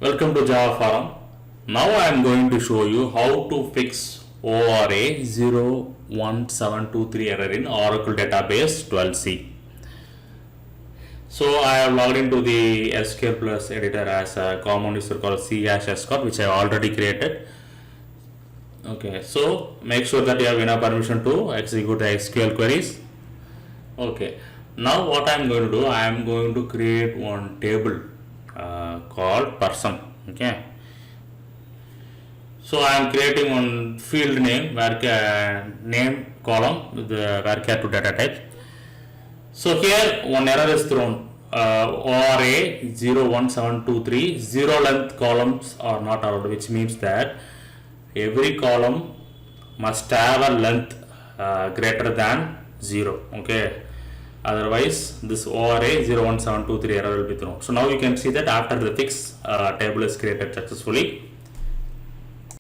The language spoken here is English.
Welcome to Java Forum. Now I am going to show you how to fix ORA-01723 error in Oracle Database 12c. So I have logged into the SQL Plus editor as a common user called c-score, which I have already created. Okay, so make sure that you have enough permission to execute the SQL queries. Okay, now what I am going to do, I am going to create one table called person. Okay, so I am creating one field name name column with the varchar to data type. So here one error is thrown, ORA-01723 zero length columns are not allowed, which means that every column must have a length greater than 0. Okay, otherwise this ORA-01723 error will be thrown. So now you can see that after the fix, table is created successfully.